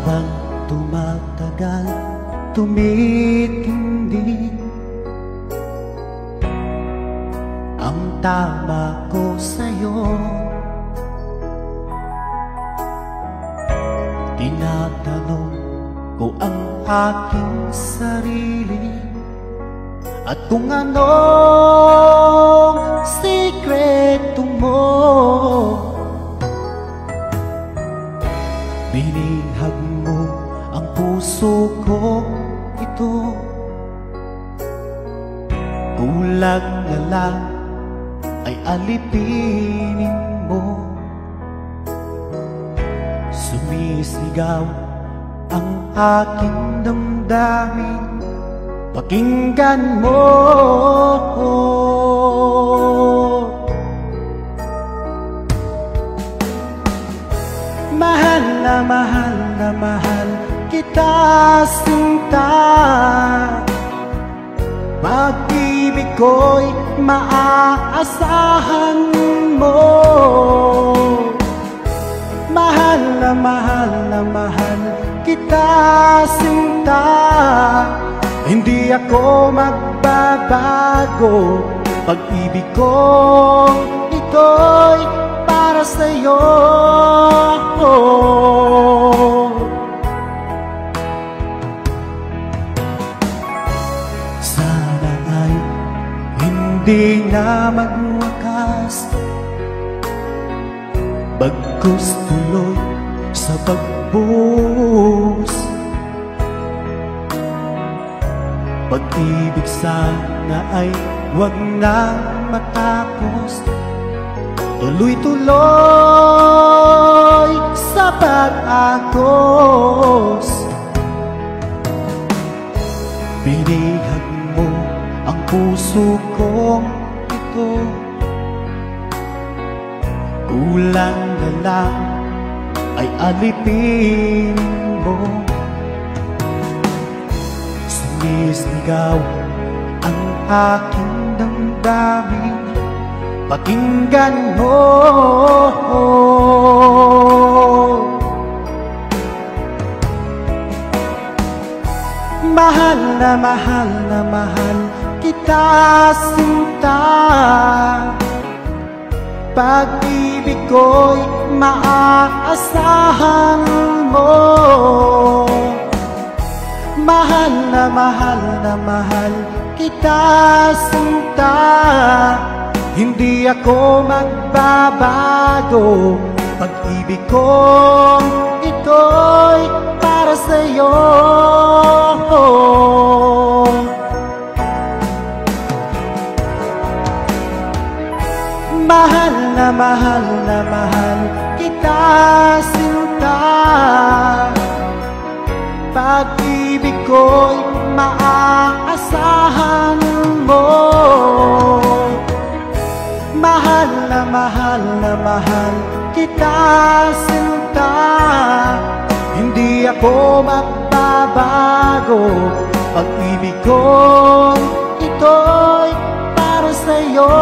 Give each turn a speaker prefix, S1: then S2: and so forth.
S1: Habang tumatagal, tumitindi ang tama ko sa'yo. Tinatanong ko ang aking sarili at kung anong sikreto mo. Binihag mo ang puso ko ito, kulang na lang ay alipinin mo. Sumisigaw ang aking damdamin, pakinggan mo. Mahal na mahal na mahal kita, sinta. Pag-ibig ko'y maaasahan mo. Mahal na mahal na mahal kita, sinta. Hindi ako magbabago. Pag-ibig ko ito'y para sa'yo. Sana ay hindi na magwakas, bagkus tuloy sa pagbuhos. Pag-ibig sana ay wag nang matapos, tuloy-tuloy sa pag-agos. Binihag mo ang puso kong ito, kulang na lang ay alipin mo. Sumisigaw ang aking damdamin, pakinggan mo. Mahal na mahal na mahal kita, sinta. Pag-ibig ko'y maaasahan mo. Mahal na mahal kita, sinta. Hindi ako magbabago. Pag-ibig kong ito'y para sa'yo. Mahal na mahal kita, sinta. Pag-ibig ko'y maaasahan mo. Mahal na mahal kita, sinta. Hindi ako magbabago. Pag-ibig ko ito'y para sa'yo.